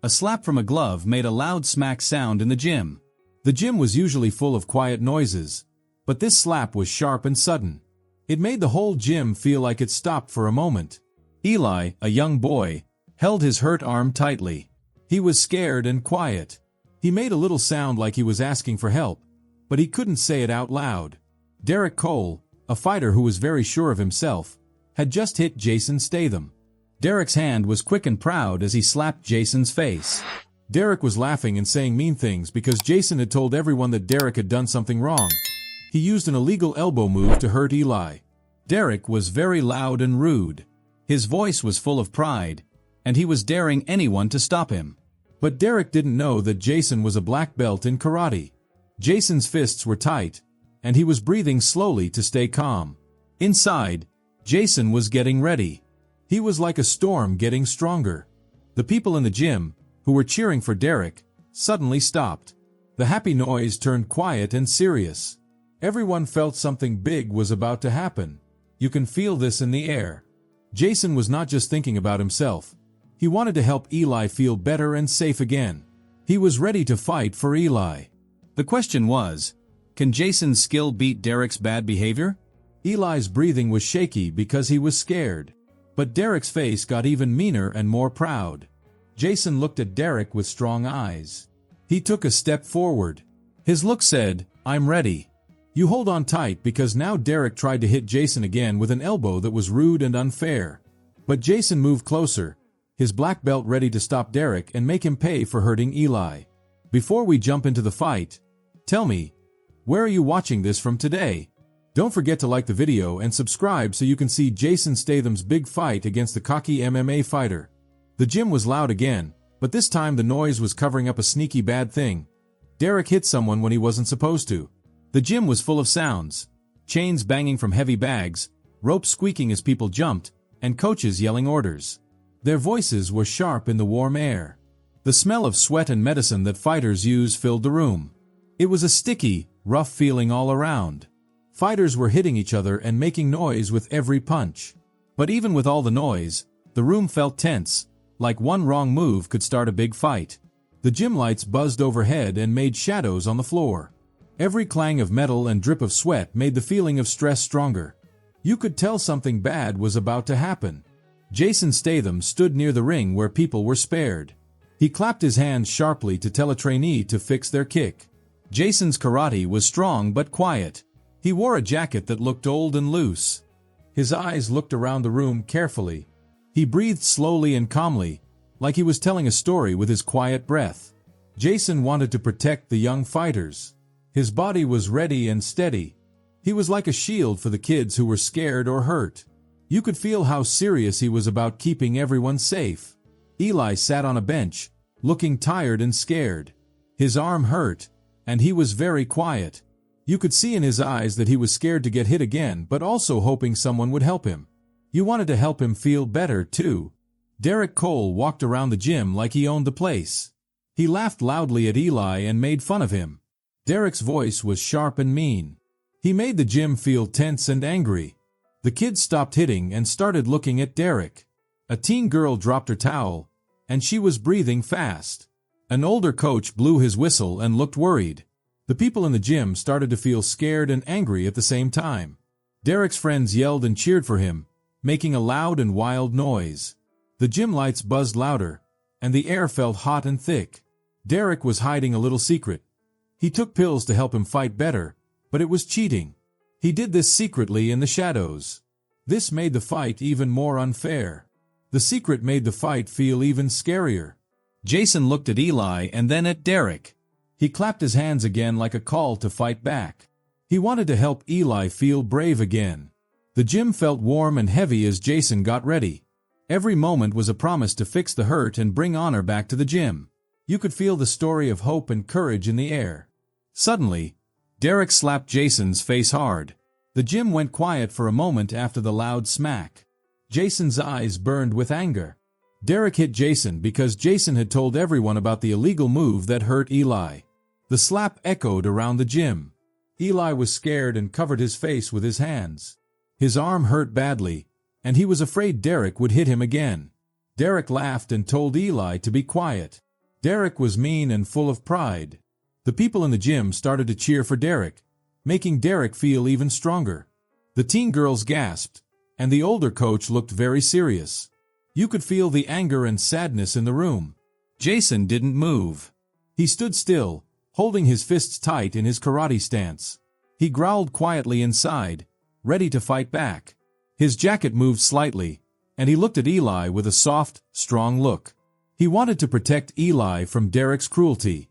A slap from a glove made a loud smack sound in the gym. The gym was usually full of quiet noises, but this slap was sharp and sudden. It made the whole gym feel like it stopped for a moment. Eli, a young boy, held his hurt arm tightly. He was scared and quiet. He made a little sound like he was asking for help, but he couldn't say it out loud. Derek Cole, a fighter who was very sure of himself, had just hit Jason Statham. Derek's hand was quick and proud as he slapped Jason's face. Derek was laughing and saying mean things because Jason had told everyone that Derek had done something wrong. He used an illegal elbow move to hurt Eli. Derek was very loud and rude. His voice was full of pride, and he was daring anyone to stop him. But Derek didn't know that Jason was a black belt in karate. Jason's fists were tight, and he was breathing slowly to stay calm. Inside, Jason was getting ready. He was like a storm getting stronger. The people in the gym, who were cheering for Derek, suddenly stopped. The happy noise turned quiet and serious. Everyone felt something big was about to happen. You can feel this in the air. Jason was not just thinking about himself. He wanted to help Eli feel better and safe again. He was ready to fight for Eli. The question was, can Jason's skill beat Derek's bad behavior? Eli's breathing was shaky because he was scared. But Derek's face got even meaner and more proud. Jason looked at Derek with strong eyes. He took a step forward. His look said, "I'm ready. You hold on tight," because now Derek tried to hit Jason again with an elbow that was rude and unfair. But Jason moved closer, his black belt ready to stop Derek and make him pay for hurting Eli. Before we jump into the fight, tell me, where are you watching this from today? Don't forget to like the video and subscribe so you can see Jason Statham's big fight against the cocky MMA fighter. The gym was loud again, but this time the noise was covering up a sneaky bad thing. Derek hit someone when he wasn't supposed to. The gym was full of sounds. Chains banging from heavy bags, ropes squeaking as people jumped, and coaches yelling orders. Their voices were sharp in the warm air. The smell of sweat and medicine that fighters use filled the room. It was a sticky, rough feeling all around. Fighters were hitting each other and making noise with every punch. But even with all the noise, the room felt tense, like one wrong move could start a big fight. The gym lights buzzed overhead and made shadows on the floor. Every clang of metal and drip of sweat made the feeling of stress stronger. You could tell something bad was about to happen. Jason Statham stood near the ring where people were spared. He clapped his hands sharply to tell a trainee to fix their kick. Jason's karate was strong but quiet. He wore a jacket that looked old and loose. His eyes looked around the room carefully. He breathed slowly and calmly, like he was telling a story with his quiet breath. Jason wanted to protect the young fighters. His body was ready and steady. He was like a shield for the kids who were scared or hurt. You could feel how serious he was about keeping everyone safe. Eli sat on a bench, looking tired and scared. His arm hurt, and he was very quiet. You could see in his eyes that he was scared to get hit again, but also hoping someone would help him. You wanted to help him feel better, too. Derek Cole walked around the gym like he owned the place. He laughed loudly at Eli and made fun of him. Derek's voice was sharp and mean. He made the gym feel tense and angry. The kids stopped hitting and started looking at Derek. A teen girl dropped her towel, and she was breathing fast. An older coach blew his whistle and looked worried. The people in the gym started to feel scared and angry at the same time. Derek's friends yelled and cheered for him, making a loud and wild noise. The gym lights buzzed louder, and the air felt hot and thick. Derek was hiding a little secret. He took pills to help him fight better, but it was cheating. He did this secretly in the shadows. This made the fight even more unfair. The secret made the fight feel even scarier. Jason looked at Eli and then at Derek. He clapped his hands again like a call to fight back. He wanted to help Eli feel brave again. The gym felt warm and heavy as Jason got ready. Every moment was a promise to fix the hurt and bring honor back to the gym. You could feel the story of hope and courage in the air. Suddenly, Derek slapped Jason's face hard. The gym went quiet for a moment after the loud smack. Jason's eyes burned with anger. Derek hit Jason because Jason had told everyone about the illegal move that hurt Eli. The slap echoed around the gym. Eli was scared and covered his face with his hands. His arm hurt badly, and he was afraid Derek would hit him again. Derek laughed and told Eli to be quiet. Derek was mean and full of pride. The people in the gym started to cheer for Derek, making Derek feel even stronger. The teen girls gasped, and the older coach looked very serious. You could feel the anger and sadness in the room. Jason didn't move. He stood still, holding his fists tight in his karate stance. He growled quietly inside, ready to fight back. His jacket moved slightly, and he looked at Eli with a soft, strong look. He wanted to protect Eli from Derek's cruelty.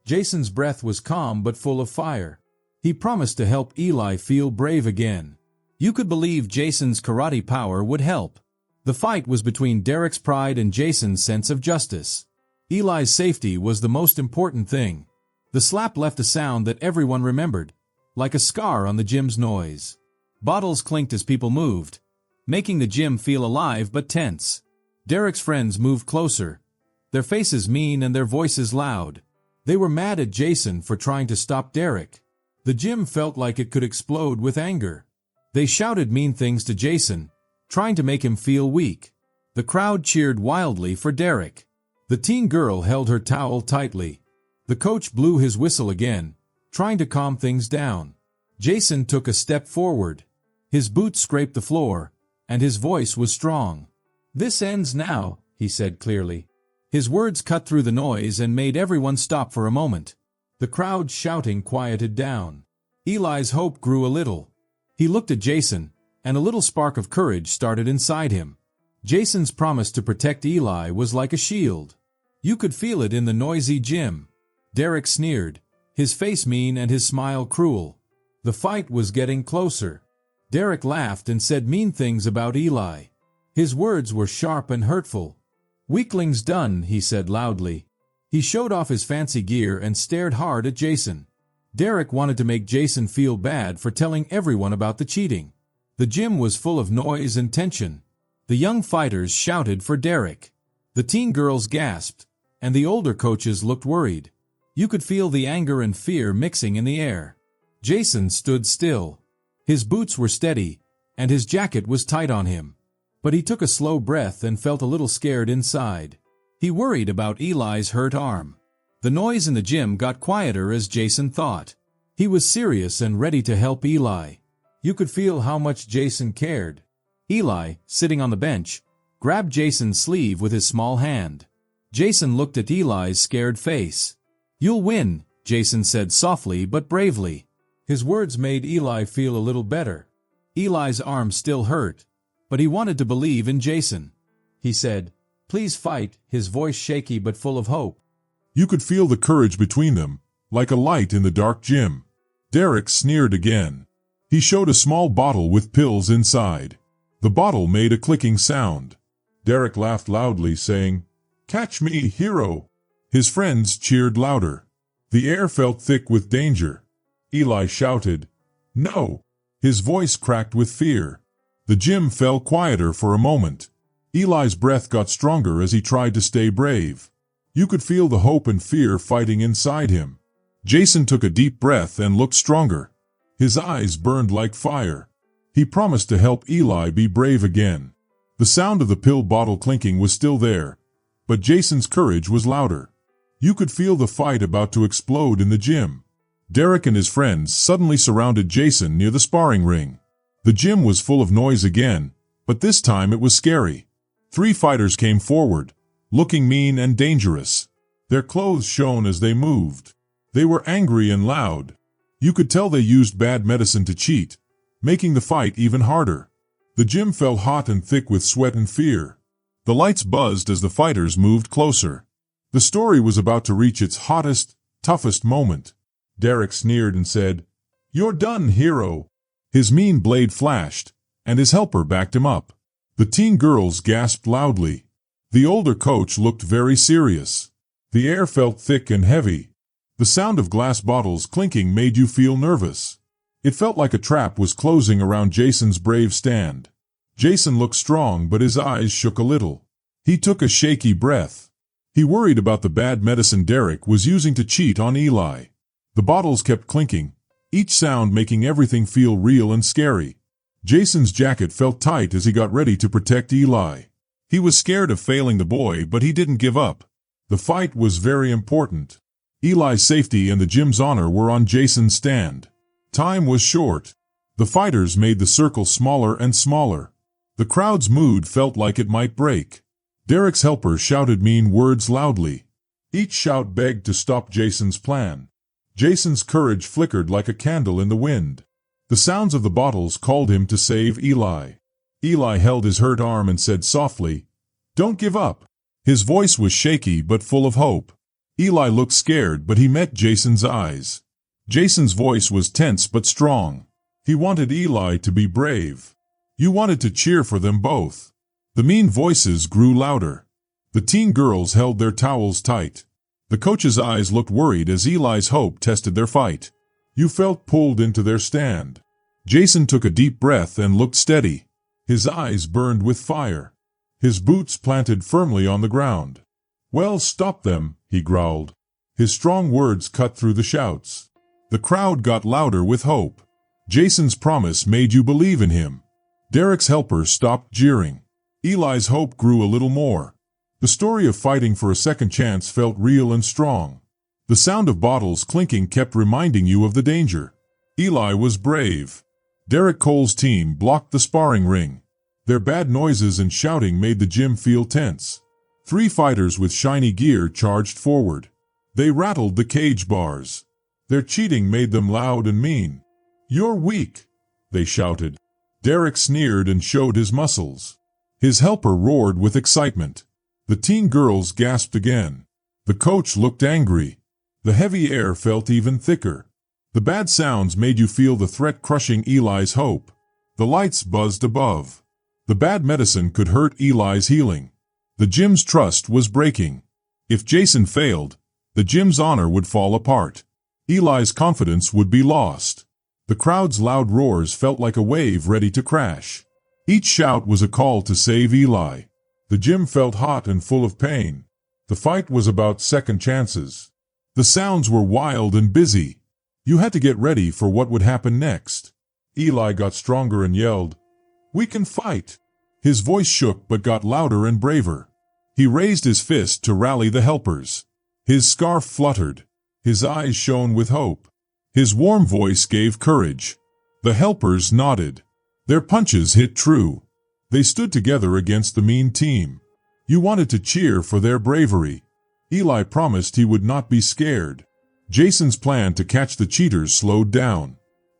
Jason's breath was calm but full of fire. He promised to help Eli feel brave again. You could believe Jason's karate power would help. The fight was between Derek's pride and Jason's sense of justice. Eli's safety was the most important thing. The slap left a sound that everyone remembered, like a scar on the gym's noise. Bottles clinked as people moved, making the gym feel alive but tense. Derek's friends moved closer, their faces mean and their voices loud. They were mad at Jason for trying to stop Derek. The gym felt like it could explode with anger. They shouted mean things to Jason, trying to make him feel weak. The crowd cheered wildly for Derek. The teen girl held her towel tightly. The coach blew his whistle again, trying to calm things down. Jason took a step forward. His boots scraped the floor, and his voice was strong. "This ends now," he said clearly. His words cut through the noise and made everyone stop for a moment. The crowd shouting quieted down. Eli's hope grew a little. He looked at Jason, and a little spark of courage started inside him. Jason's promise to protect Eli was like a shield. You could feel it in the noisy gym. Derek sneered, his face mean and his smile cruel. The fight was getting closer. Derek laughed and said mean things about Eli. His words were sharp and hurtful. "Weakling's done," he said loudly. He showed off his fancy gear and stared hard at Jason. Derek wanted to make Jason feel bad for telling everyone about the cheating. The gym was full of noise and tension. The young fighters shouted for Derek. The teen girls gasped, and the older coaches looked worried. You could feel the anger and fear mixing in the air. Jason stood still. His boots were steady, and his jacket was tight on him. But he took a slow breath and felt a little scared inside. He worried about Eli's hurt arm. The noise in the gym got quieter as Jason thought. He was serious and ready to help Eli. You could feel how much Jason cared. Eli, sitting on the bench, grabbed Jason's sleeve with his small hand. Jason looked at Eli's scared face. "You'll win," Jason said softly but bravely. His words made Eli feel a little better. Eli's arm still hurt, but he wanted to believe in Jason. He said, "Please fight," his voice shaky but full of hope. You could feel the courage between them, like a light in the dark gym. Derek sneered again. He showed a small bottle with pills inside. The bottle made a clicking sound. Derek laughed loudly, saying, "Catch me, hero!" His friends cheered louder. The air felt thick with danger. Eli shouted, "No!" His voice cracked with fear. The gym fell quieter for a moment. Eli's breath got stronger as he tried to stay brave. You could feel the hope and fear fighting inside him. Jason took a deep breath and looked stronger. His eyes burned like fire. He promised to help Eli be brave again. The sound of the pill bottle clinking was still there, but Jason's courage was louder. You could feel the fight about to explode in the gym. Derek and his friends suddenly surrounded Jason near the sparring ring. The gym was full of noise again, but this time it was scary. 3 fighters came forward, looking mean and dangerous. Their clothes shone as they moved. They were angry and loud. You could tell they used bad medicine to cheat, making the fight even harder. The gym felt hot and thick with sweat and fear. The lights buzzed as the fighters moved closer. The story was about to reach its hottest, toughest moment. Derek sneered and said, "You're done, hero." His mean blade flashed, and his helper backed him up. The teen girls gasped loudly. The older coach looked very serious. The air felt thick and heavy. The sound of glass bottles clinking made you feel nervous. It felt like a trap was closing around Jason's brave stand. Jason looked strong, but his eyes shook a little. He took a shaky breath. He worried about the bad medicine Derek was using to cheat on Eli. The bottles kept clinking, each sound making everything feel real and scary. Jason's jacket felt tight as he got ready to protect Eli. He was scared of failing the boy, but he didn't give up. The fight was very important. Eli's safety and the gym's honor were on Jason's stand. Time was short. The fighters made the circle smaller and smaller. The crowd's mood felt like it might break. Derek's helper shouted mean words loudly. Each shout begged to stop Jason's plan. Jason's courage flickered like a candle in the wind. The sounds of the bottles called him to save Eli. Eli held his hurt arm and said softly, "Don't give up." His voice was shaky but full of hope. Eli looked scared, but he met Jason's eyes. Jason's voice was tense but strong. He wanted Eli to be brave. You wanted to cheer for them both. The mean voices grew louder. The teen girls held their towels tight. The coach's eyes looked worried as Eli's hope tested their fight. You felt pulled into their stand. Jason took a deep breath and looked steady. His eyes burned with fire. His boots planted firmly on the ground. "Well, stop them," he growled. His strong words cut through the shouts. The crowd got louder with hope. Jason's promise made you believe in him. Derek's helper stopped jeering. Eli's hope grew a little more. The story of fighting for a second chance felt real and strong. The sound of bottles clinking kept reminding you of the danger. Eli was brave. Derek Cole's team blocked the sparring ring. Their bad noises and shouting made the gym feel tense. 3 fighters with shiny gear charged forward. They rattled the cage bars. Their cheating made them loud and mean. "You're weak," they shouted. Derek sneered and showed his muscles. His helper roared with excitement. The teen girls gasped again. The coach looked angry. The heavy air felt even thicker. The bad sounds made you feel the threat crushing Eli's hope. The lights buzzed above. The bad medicine could hurt Eli's healing. The gym's trust was breaking. If Jason failed, the gym's honor would fall apart. Eli's confidence would be lost. The crowd's loud roars felt like a wave ready to crash. Each shout was a call to save Eli. The gym felt hot and full of pain. The fight was about second chances. The sounds were wild and busy. You had to get ready for what would happen next. Eli got stronger and yelled, "We can fight!" His voice shook but got louder and braver. He raised his fist to rally the helpers. His scarf fluttered. His eyes shone with hope. His warm voice gave courage. The helpers nodded. Their punches hit true. They stood together against the mean team. You wanted to cheer for their bravery. Eli promised he would not be scared. Jason's plan to catch the cheaters slowed down.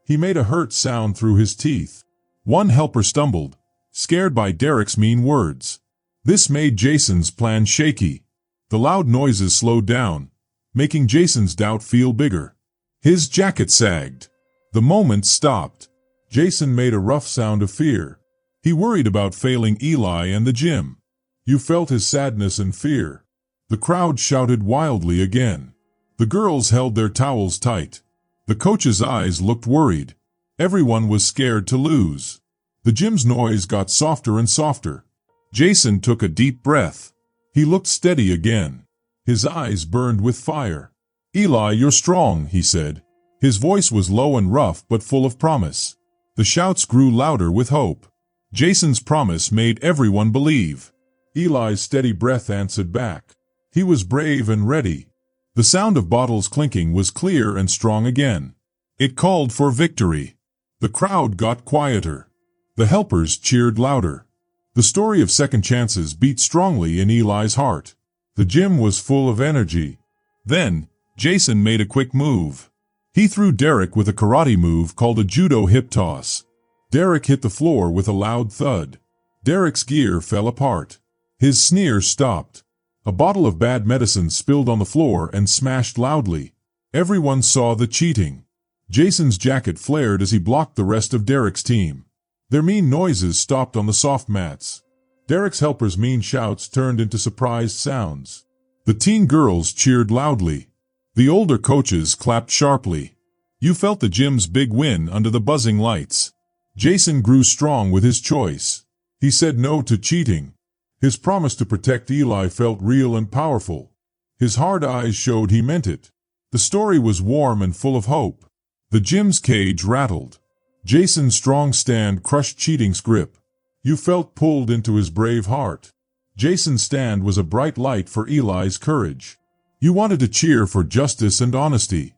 He made a hurt sound through his teeth. One helper stumbled, scared by Derek's mean words. This made Jason's plan shaky. The loud noises slowed down, making Jason's doubt feel bigger. His jacket sagged. The moment stopped. Jason made a rough sound of fear. He worried about failing Eli and the gym. You felt his sadness and fear. The crowd shouted wildly again. The girls held their towels tight. The coach's eyes looked worried. Everyone was scared to lose. The gym's noise got softer and softer. Jason took a deep breath. He looked steady again. His eyes burned with fire. "Eli, you're strong," he said. His voice was low and rough but full of promise. The shouts grew louder with hope. Jason's promise made everyone believe. Eli's steady breath answered back. He was brave and ready. The sound of bottles clinking was clear and strong again. It called for victory. The crowd got quieter. The helpers cheered louder. The story of second chances beat strongly in Eli's heart. The gym was full of energy. Then, Jason made a quick move. He threw Derek with a karate move called a judo hip toss. Derek hit the floor with a loud thud. Derek's gear fell apart. His sneer stopped. A bottle of bad medicine spilled on the floor and smashed loudly. Everyone saw the cheating. Jason's jacket flared as he blocked the rest of Derek's team. Their mean noises stopped on the soft mats. Derek's helpers' mean shouts turned into surprised sounds. The teen girls cheered loudly. The older coaches clapped sharply. You felt the gym's big win under the buzzing lights. Jason grew strong with his choice. He said no to cheating. His promise to protect Eli felt real and powerful. His hard eyes showed he meant it. The story was warm and full of hope. The gym's cage rattled. Jason's strong stand crushed cheating's grip. You felt pulled into his brave heart. Jason's stand was a bright light for Eli's courage. You wanted to cheer for justice and honesty.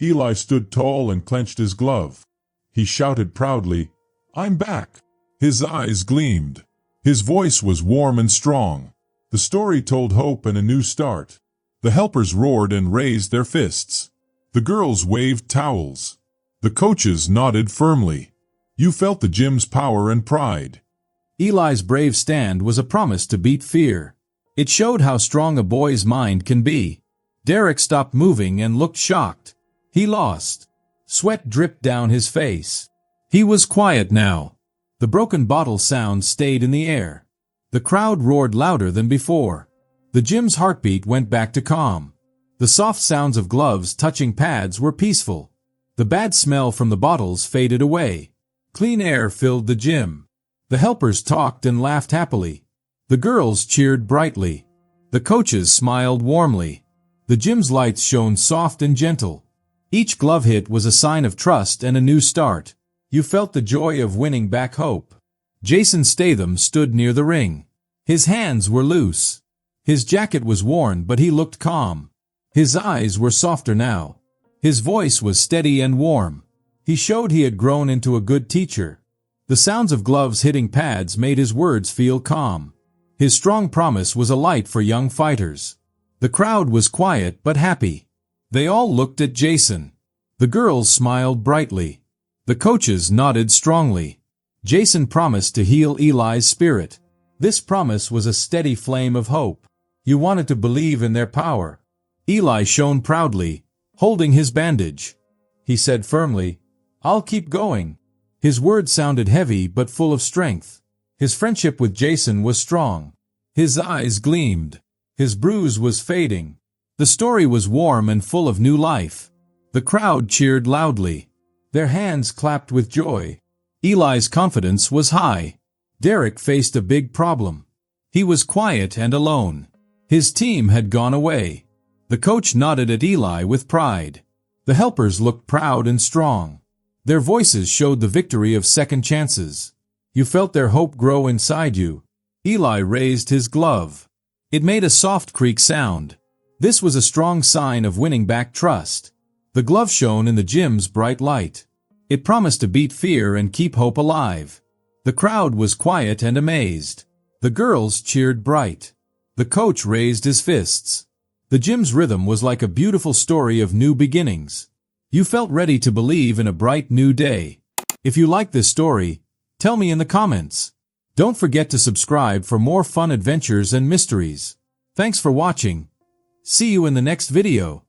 Eli stood tall and clenched his glove. He shouted proudly, "I'm back!" His eyes gleamed. His voice was warm and strong. The story told hope and a new start. The helpers roared and raised their fists. The girls waved towels. The coaches nodded firmly. You felt the gym's power and pride. Eli's brave stand was a promise to beat fear. It showed how strong a boy's mind can be. Derek stopped moving and looked shocked. He lost. Sweat dripped down his face. He was quiet now. The broken bottle sound stayed in the air. The crowd roared louder than before. The gym's heartbeat went back to calm. The soft sounds of gloves touching pads were peaceful. The bad smell from the bottles faded away. Clean air filled the gym. The helpers talked and laughed happily. The girls cheered brightly. The coaches smiled warmly. The gym's lights shone soft and gentle. Each glove hit was a sign of trust and a new start. You felt the joy of winning back hope. Jason Statham stood near the ring. His hands were loose. His jacket was worn, but he looked calm. His eyes were softer now. His voice was steady and warm. He showed he had grown into a good teacher. The sounds of gloves hitting pads made his words feel calm. His strong promise was a light for young fighters. The crowd was quiet but happy. They all looked at Jason. The girls smiled brightly. The coaches nodded strongly. Jason promised to heal Eli's spirit. This promise was a steady flame of hope. You wanted to believe in their power. Eli shone proudly, holding his bandage. He said firmly, "I'll keep going." His words sounded heavy but full of strength. His friendship with Jason was strong. His eyes gleamed. His bruise was fading. The story was warm and full of new life. The crowd cheered loudly. Their hands clapped with joy. Eli's confidence was high. Derek faced a big problem. He was quiet and alone. His team had gone away. The coach nodded at Eli with pride. The helpers looked proud and strong. Their voices showed the victory of second chances. You felt their hope grow inside you. Eli raised his glove. It made a soft creak sound. This was a strong sign of winning back trust. The glove shone in the gym's bright light. It promised to beat fear and keep hope alive. The crowd was quiet and amazed. The girls cheered bright. The coach raised his fists. The gym's rhythm was like a beautiful story of new beginnings. You felt ready to believe in a bright new day. If you like this story, tell me in the comments. Don't forget to subscribe for more fun adventures and mysteries. Thanks for watching. See you in the next video.